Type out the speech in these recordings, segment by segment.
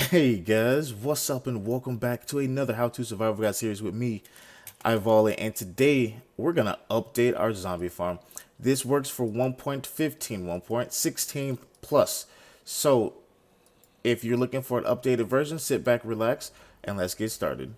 Hey guys, what's up and welcome back to another How to Survival Guide series with me, Ivale, and today we're gonna update our zombie farm. This works for 1.15, 1.16 plus. So if you're looking for an updated version, sit back, relax, and let's get started.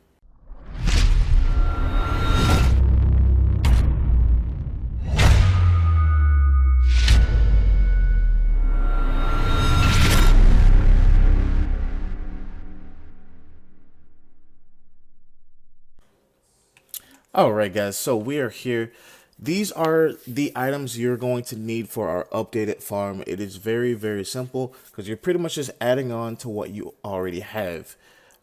Alright guys, so we are here. These are the items you're going to need for our updated farm. It is very simple because you're pretty much just adding on to what you already have.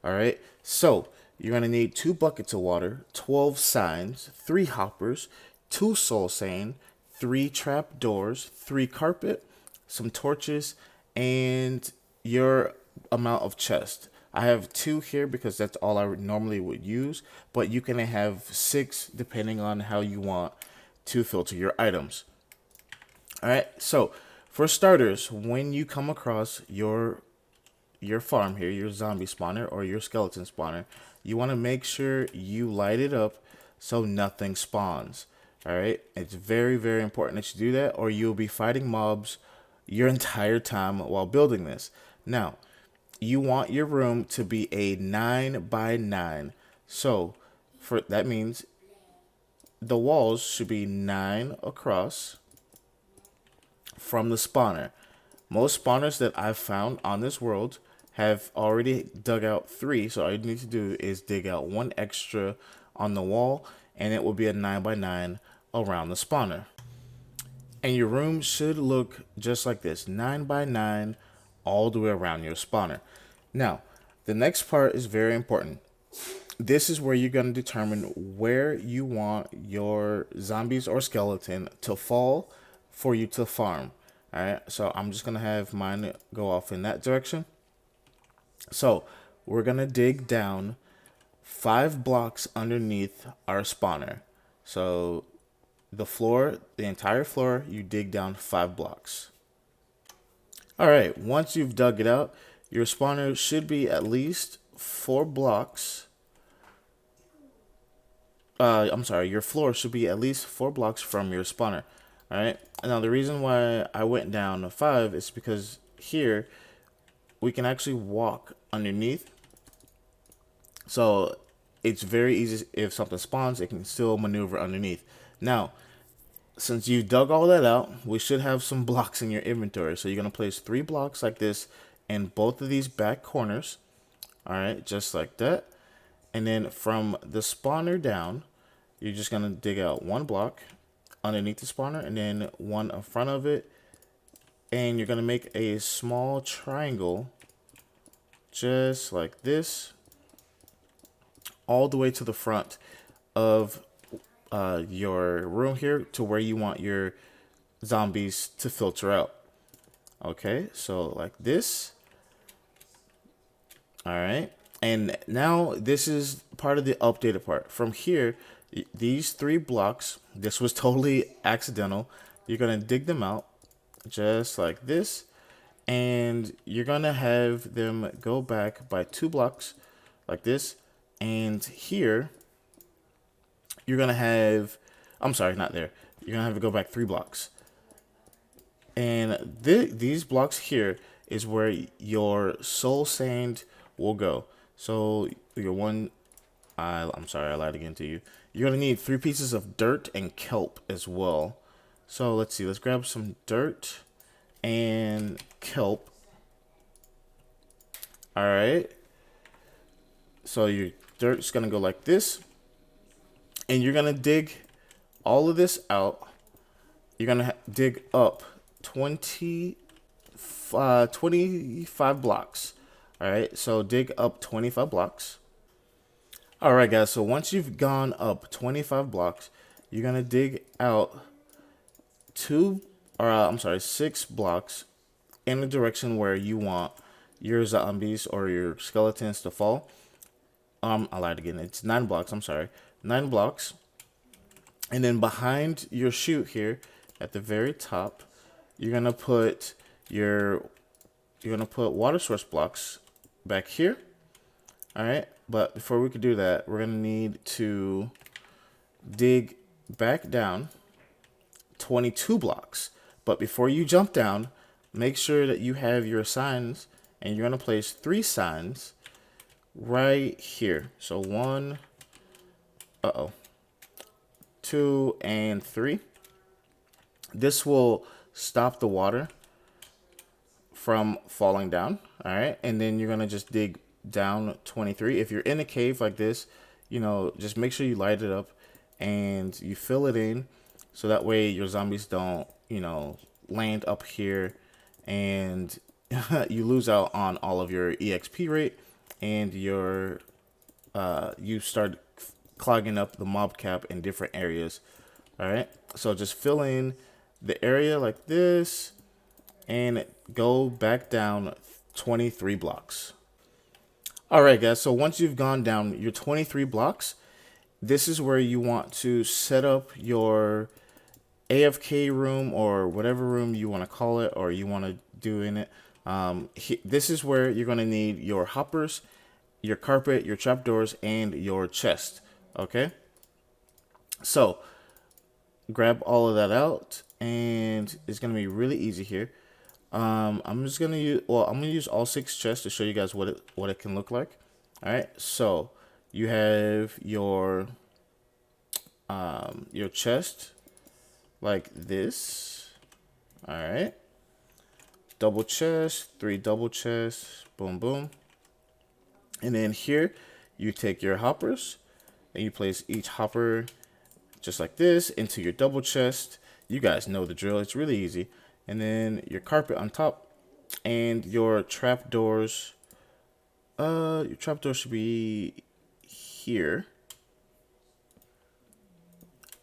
Alright, so you're going to need 2 buckets of water, 12 signs, 3 hoppers, 2 soul sand, 3 trap doors, 3 carpet, some torches, and your amount of chest. I have 2 here because that's all I normally would use, but you can have 6 depending on how you want to filter your items. Alright, so for starters, when you come across your farm here, your zombie spawner or your skeleton spawner, you want to make sure you light it up so nothing spawns. Alright, it's very important that you do that, or you'll be fighting mobs your entire time while building this. Now, you want your room to be a 9 by 9. So for that means the walls should be 9 across from the spawner. Most spawners that I've found on this world have already dug out 3, so all you need to do is dig out 1 extra on the wall and it will be a 9 by 9 around the spawner. And your room should look just like this, 9 by 9 all the way around your spawner. Now, the next part is very important. This is where you're going to determine where you want your zombies or skeleton to fall for you to farm. Alright, so I'm just going to have mine go off in that direction. So, we're going to dig down 5 blocks underneath our spawner. So, the floor, the entire floor, you dig down 5 blocks. Alright, once you've dug it out, your spawner should be at least 4 blocks. I'm sorry, your floor should be at least 4 blocks from your spawner. Alright, now the reason why I went down to 5 is because here we can actually walk underneath. So it's very easy, if something spawns, it can still maneuver underneath. Now, since you dug all that out, we should have some blocks in your inventory. So you're going to place 3 blocks like this in both of these back corners. Alright, just like that. And then from the spawner down, you're just going to dig out 1 block underneath the spawner and then 1 in front of it. And you're going to make a small triangle just like this all the way to the front of your room here to where you want your zombies to filter out. Okay, so like this. Alright, and now this is part of the updated part. From here, these 3 blocks, this was totally accidental. You're going to dig them out just like this, and you're going to have them go back by 2 blocks like this. And here, you're going to have, I'm sorry, not there. You're going to have to go back 3 blocks. And these blocks here is where your soul sand will go. So your I'm sorry, I lied again to you. You're going to need 3 pieces of dirt and kelp as well. So let's see, let's grab some dirt and kelp. Alright. So your dirt's going to go like this. And you're going to dig all of this out. You're going to dig up 25 blocks. Alright, so dig up 25 blocks. Alright guys, so once you've gone up 25 blocks, you're going to dig out 6 blocks in the direction where you want your zombies or your skeletons to fall. I lied again. It's 9 blocks. I'm sorry. 9 blocks. And then behind your chute here, at the very top, you're gonna put water source blocks back here. All right, but before we could do that, we're gonna need to dig back down 22 blocks. But before you jump down, make sure that you have your signs, and you're gonna place 3 signs right here. So 1, 2, and 3. This will stop the water from falling down. All right, and then you're gonna just dig down 23. If you're in a cave like this, you know, just make sure you light it up and you fill it in, so that way your zombies don't, you know, land up here and you lose out on all of your EXP rate, and your you start clogging up the mob cap in different areas. All right, so just fill in the area like this and go back down 23 blocks. All right, guys, so once you've gone down your 23 blocks, this is where you want to set up your AFK room, or whatever room you want to call it, or you want to do in it. This is where you're going to need your hoppers, your carpet, your trapdoors, and your chest. Okay, so grab all of that out, and it's going to be really easy here. I'm just gonna use, I'm gonna use all 6 chests to show you guys what it can look like. All right, so you have your chest like this. All right, double chest, 3 double chests, boom boom. And then here you take your hoppers and you place each hopper just like this into your double chest. You guys know the drill, it's really easy. And then your carpet on top, and your trapdoors. Your trapdoor should be here,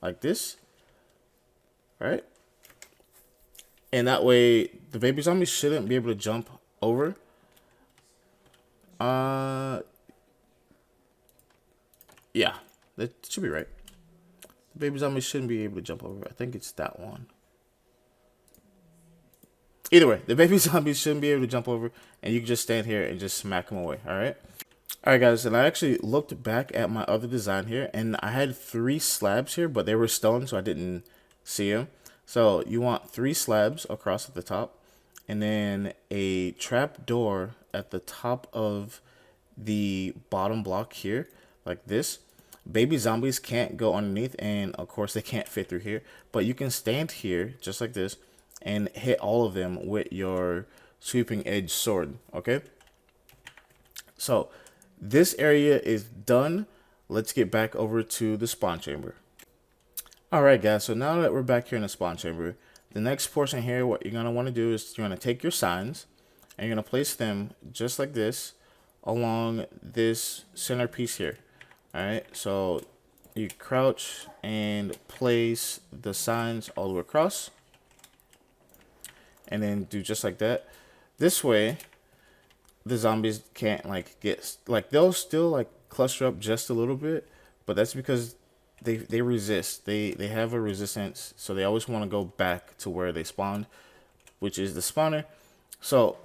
like this. All right, and that way the baby zombies shouldn't be able to jump over. Yeah, that should be right. The baby zombies shouldn't be able to jump over. I think it's that one. Either way, the baby zombies shouldn't be able to jump over, and you can just stand here and just smack them away. All right. All right, guys, and I actually looked back at my other design here, and I had 3 slabs here, but they were stone, so I didn't see them. So you want 3 slabs across at the top, and then a trap door at the top of the bottom block here, like this. Baby zombies can't go underneath, and of course they can't fit through here, but you can stand here just like this and hit all of them with your sweeping edge sword. Okay, so this area is done. Let's get back over to the spawn chamber. Alright, guys, so now that we're back here in the spawn chamber, the next portion here, what you're going to want to do is you're going to take your signs and you're going to place them just like this along this center piece here. Alright, so you crouch and place the signs all the way across, and then do just like that. This way the zombies can't they'll still cluster up just a little bit, but that's because they resist. They have a resistance, so they always want to go back to where they spawned, which is the spawner. So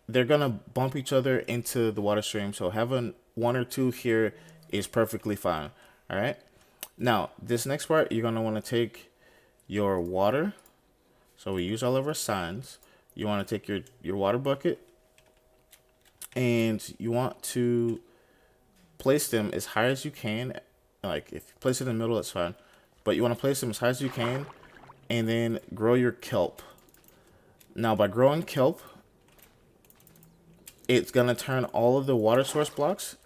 they're gonna bump each other into the water stream, so having 1 or 2 here is perfectly fine. All right, now this next part, you're gonna want to take your water. So we use all of our signs. You want to take your water bucket, and you want to place them as high as you can. Like, if you place it in the middle, that's fine, but you want to place them as high as you can, and then grow your kelp. Now, by growing kelp, it's gonna turn all of the water source blocks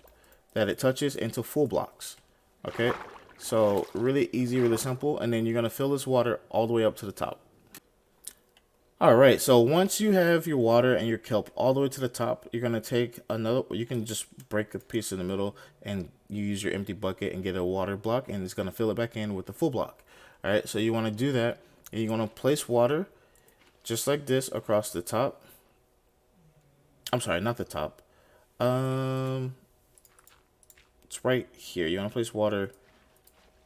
that it touches into full blocks. Okay, so really easy, really simple. And then you're gonna fill this water all the way up to the top. Alright, so once you have your water and your kelp all the way to the top, you're going to take another, you can just break a piece in the middle and you use your empty bucket and get a water block, and it's going to fill it back in with the full block. Alright, so you want to do that, and you're going to place water just like this across the top. I'm sorry, not the top. It's right here. You want to place water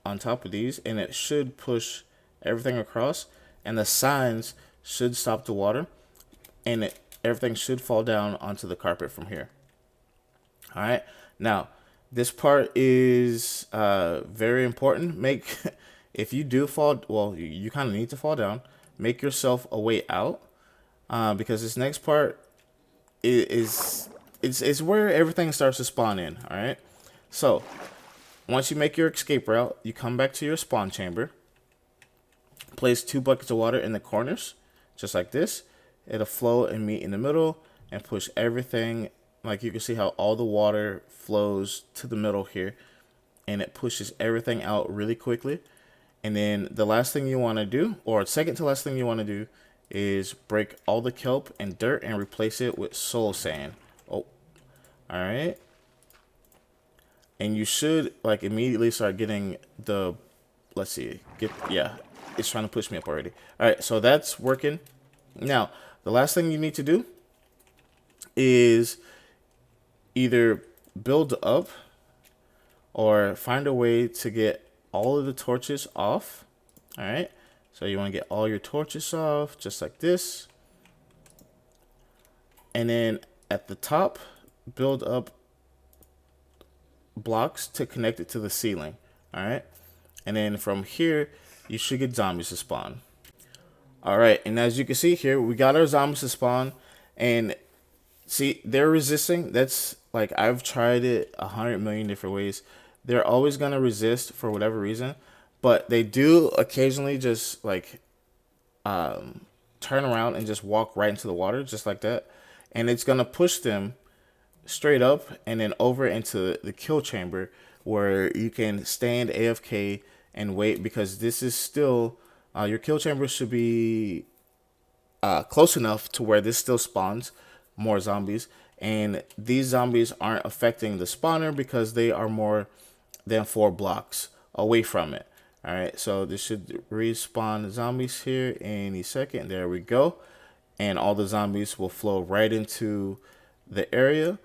on top of these, and it should push everything across, and the signs should stop the water, and everything should fall down onto the carpet from here. All right. Now, this part is very important. Make if you do fall, well, you kind of need to fall down. Make yourself a way out because this next part is it's where everything starts to spawn in. All right. So once you make your escape route, you come back to your spawn chamber. Place 2 buckets of water in the corners, just like this. It'll flow and meet in the middle and push everything. Like you can see how all the water flows to the middle here, and it pushes everything out really quickly. And then the last thing you want to do, or second to last thing you want to do, is break all the kelp and dirt and replace it with soul sand. Oh, all right. And you should like immediately start getting the, let's see, yeah, it's trying to push me up already. All right, so that's working. Now, the last thing you need to do is either build up or find a way to get all of the torches off. All right, so you want to get all your torches off just like this. And then at the top, build up blocks to connect it to the ceiling. All right, and then from here, you should get zombies to spawn. All right, and as you can see here, we got our zombies to spawn, and see, they're resisting. That's like, I've tried it 100 million different ways. They're always gonna resist for whatever reason, but they do occasionally just like turn around and just walk right into the water, just like that, and it's gonna push them straight up and then over into the kill chamber where you can stand AFK and wait, because this is still your kill chamber should be close enough to where this still spawns more zombies, and these zombies aren't affecting the spawner because they are more than 4 blocks away from it. All right, so this should respawn zombies here any second. There we go, and all the zombies will flow right into the area.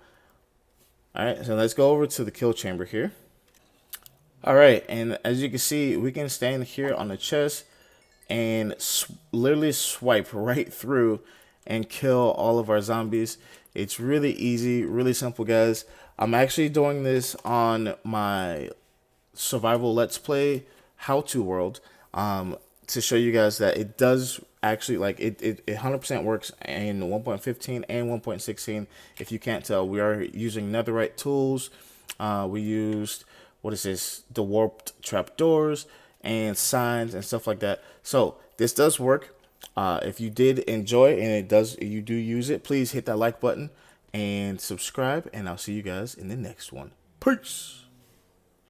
All right, so let's go over to the kill chamber here. All right, and as you can see, we can stand here on the chest and literally swipe right through and kill all of our zombies. It's really easy, really simple, guys. I'm actually doing this on my survival let's play how-to world to show you guys that it does actually, like, it 100% works in 1.15 and 1.16. If you can't tell, we are using netherite tools. We used, what is this, the warped trapdoors and signs and stuff like that. So this does work. If you did enjoy and you do use it, please hit that like button and subscribe, and I'll see you guys in the next one. Peace.